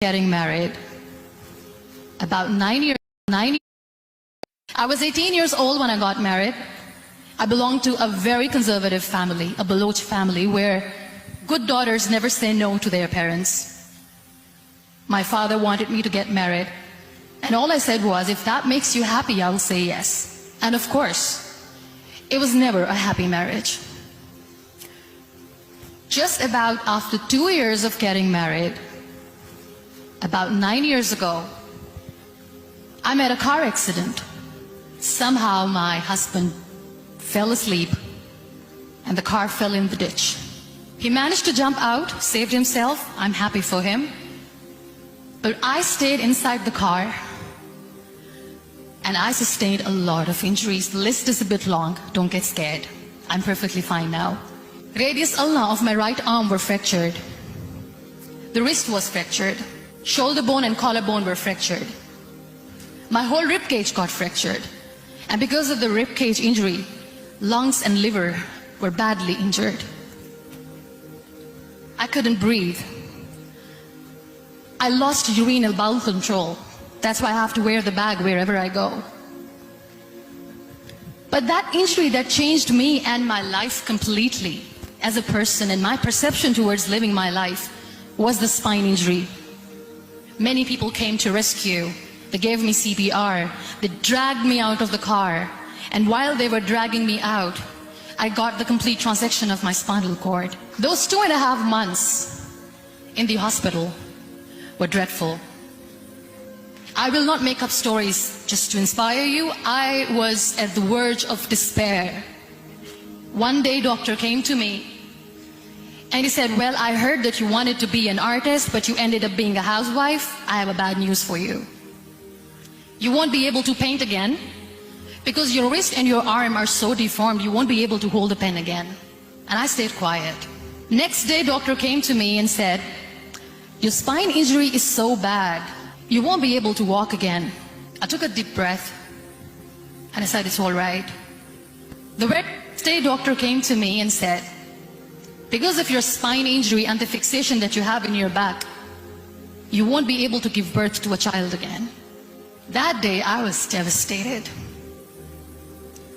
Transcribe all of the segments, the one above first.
getting married. About 9 years. I was 18 years old when I got married. I belonged to a very conservative family, a Baloch family, where good daughters never say no to their parents. My father wanted me to get married, and all I said was, if that makes you happy, I will say yes. And of course, it was never a happy marriage. Just about after 2 years of getting married, about 9 years ago, I met a car accident. Somehow my husband fell asleep and the car fell in the ditch. He managed to jump out, saved himself. I'm happy for him. But I stayed inside the car and I sustained a lot of injuries. The list is a bit long. Don't get scared. I'm perfectly fine now. Radius ulna of my right arm were fractured. The wrist was fractured. Shoulder bone and collarbone were fractured. My whole rib cage got fractured. And because of the rib cage injury, lungs and liver were badly injured. I couldn't breathe. I lost urinary bowel control. That's why I have to wear the bag wherever I go. But that injury that changed me and my life completely as a person and my perception towards living my life was the spine injury. Many people came to rescue. They gave me CPR. They dragged me out of the car. And while they were dragging me out, I got the complete transection of my spinal cord. Those 2.5 months in the hospital were dreadful. I will not make up stories just to inspire you. I was at the verge of despair. One day, doctor came to me and he said, well, I heard that you wanted to be an artist, but you ended up being a housewife. I have a bad news for you. You won't be able to paint again because your wrist and your arm are so deformed, you won't be able to hold a pen again. And I stayed quiet. Next day, doctor came to me and said, your spine injury is so bad, you won't be able to walk again. I took a deep breath and I said, it's all right. The next day, doctor came to me and said, because of your spine injury and the fixation that you have in your back, you won't be able to give birth to a child again. That day, I was devastated.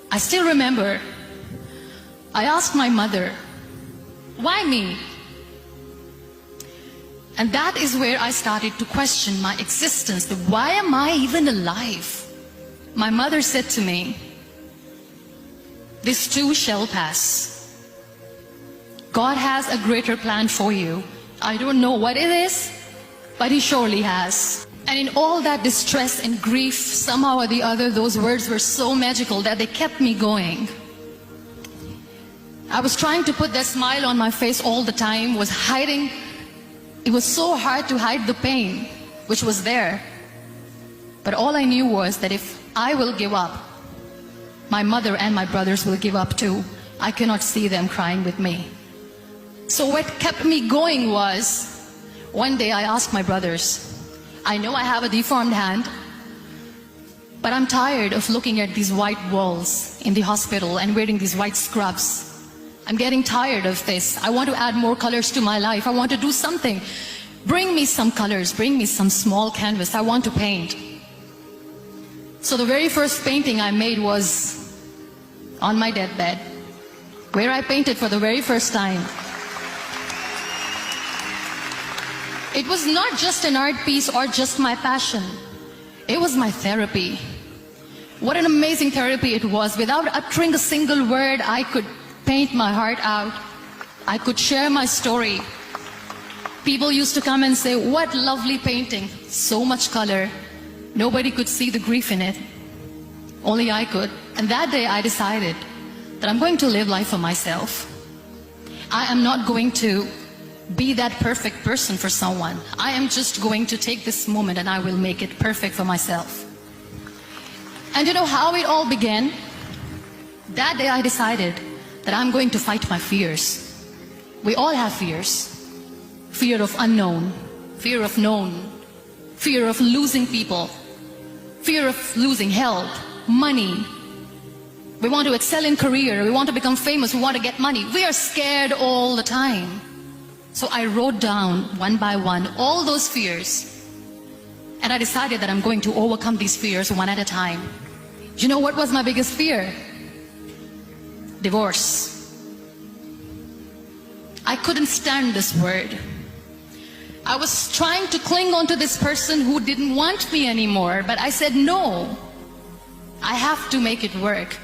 I still remember, I asked my mother, why me? And that is where I started to question my existence. Why am I even alive? My mother said to me, this too shall pass. God has a greater plan for you. I don't know what it is, but He surely has. And in all that distress and grief, somehow or the other, those words were so magical that they kept me going. I was trying to put that smile on my face all the time, was hiding. It was so hard to hide the pain, which was there. But all I knew was that if I will give up, my mother and my brothers will give up too. I cannot see them crying with me. So what kept me going was, one day I asked my brothers, I know I have a deformed hand, but I'm tired of looking at these white walls in the hospital and wearing these white scrubs. I'm getting tired of this. I want to add more colors to my life. I want to do something. Bring me some colors, bring me some small canvas. I want to paint. So the very first painting I made was on my deathbed, where I painted for the very first time. It was not just an art piece or just my passion. It was my therapy. What an amazing therapy it was. Without uttering a single word, I could paint my heart out. I could share my story. People used to come and say, what lovely painting. So much color. Nobody could see the grief in it. Only I could. And that day I decided that I'm going to live life for myself. I am not going to be that perfect person for someone. I am just going to take this moment and I will make it perfect for myself. And you know how it all began? That day I decided that I'm going to fight my fears. We all have fears. Fear of unknown, fear of known, fear of losing people, fear of losing health, money. We want to excel in career, we want to become famous, we want to get money. We are scared all the time. So I wrote down one by one all those fears. And I decided that I'm going to overcome these fears one at a time. You know what was my biggest fear? Divorce. I couldn't stand this word. I was trying to cling on to this person who didn't want me anymore, but I said no. I have to make it work.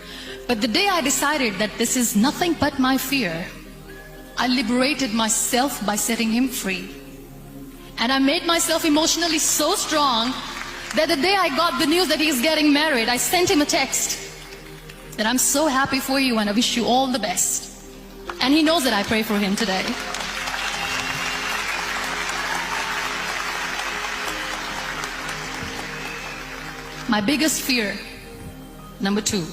But the day I decided that this is nothing but my fear, I liberated myself by setting him free. And I made myself emotionally so strong that the day I got the news that he's getting married, I sent him a text that I'm so happy for you and I wish you all the best. And he knows that I pray for him today. My biggest fear, number 2,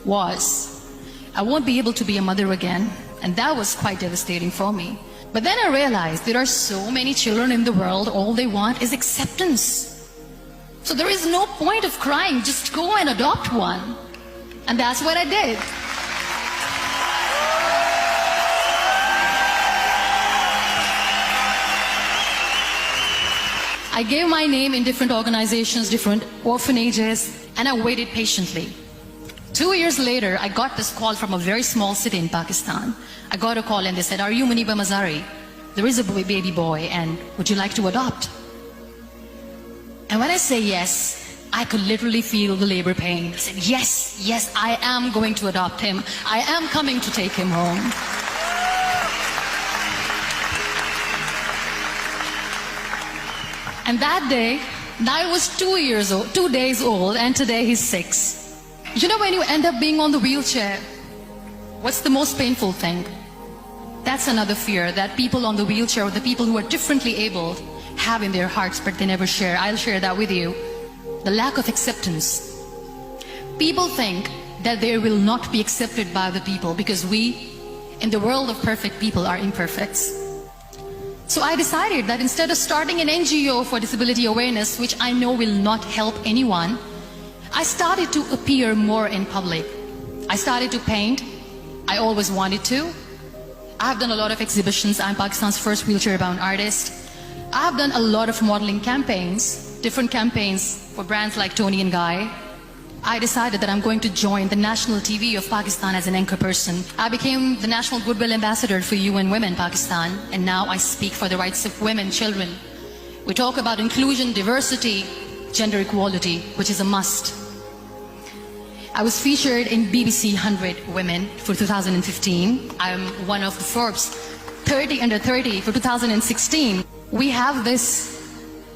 was I won't be able to be a mother again. And that was quite devastating for me. But then I realized there are so many children in the world, all they want is acceptance. So there is no point of crying, just go and adopt one. And that's what I did. I gave my name in different organizations, different orphanages, and I waited patiently. 2 years later, I got this call from a very small city in Pakistan. I got a call and they said, "Are you muniba mazari? There is a baby boy and would you like to adopt?" And when I say yes, I could literally feel the labor pain. I said, yes, I am going to adopt him. I am coming to take him home. And that day, I was 2 days old, and today he's 6. You know, when you end up being on the wheelchair, what's the most painful thing? That's another fear that people on the wheelchair or the people who are differently abled have in their hearts, but they never share. I'll share that with you. The lack of acceptance. People think that they will not be accepted by the people because we, in the world of perfect people, are imperfects. So I decided that instead of starting an NGO for disability awareness, which I know will not help anyone, I started to appear more in public. I started to paint. I always wanted to. I've done a lot of exhibitions. I'm Pakistan's first wheelchair-bound artist. I've done a lot of modeling campaigns, different campaigns for brands like Tony and Guy. I decided that I'm going to join the national TV of Pakistan as an anchor person. I became the National Goodwill Ambassador for UN Women Pakistan, and now I speak for the rights of women, children. We talk about inclusion, diversity, gender equality, which is a must. I was featured in BBC 100 Women for 2015. I'm one of the Forbes 30 under 30 for 2016. We have this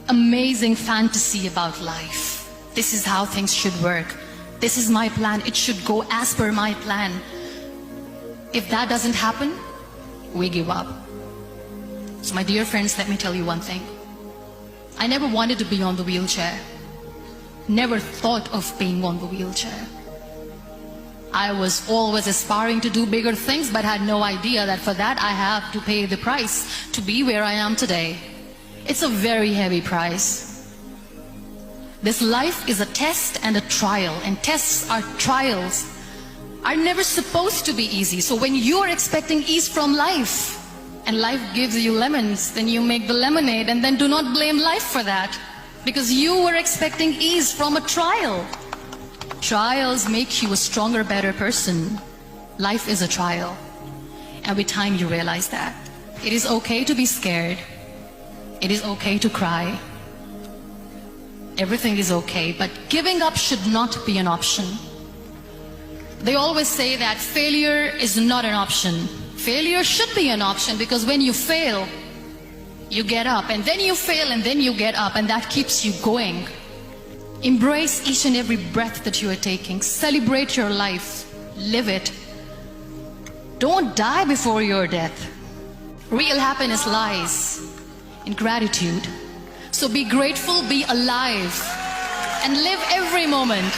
amazing fantasy about life. This is how things should work. This is my plan. It should go as per my plan. If that doesn't happen, we give up. So my dear friends, let me tell you one thing. I never wanted to be on the wheelchair. Never thought of being on the wheelchair. I was always aspiring to do bigger things, but had no idea that for that I have to pay the price to be where I am today. It's a very heavy price. This life is a test and a trial, and tests or trials are never supposed to be easy. So when you are expecting ease from life, and life gives you lemons, then you make the lemonade, and then do not blame life for that, because you were expecting ease from a trial. Trials make you a stronger, better person. Life is a trial, and with time you realize that. It is okay to be scared. It is okay to cry. Everything is okay, but giving up should not be an option. They always say that failure is not an option. Failure should be an option, because when you fail, you get up, and then you fail, and then you get up, and that keeps you going. Embrace each and every breath that you are taking. Celebrate your life. Live it. Don't die before your death. Real happiness lies in gratitude. So be grateful, be alive, and live every moment.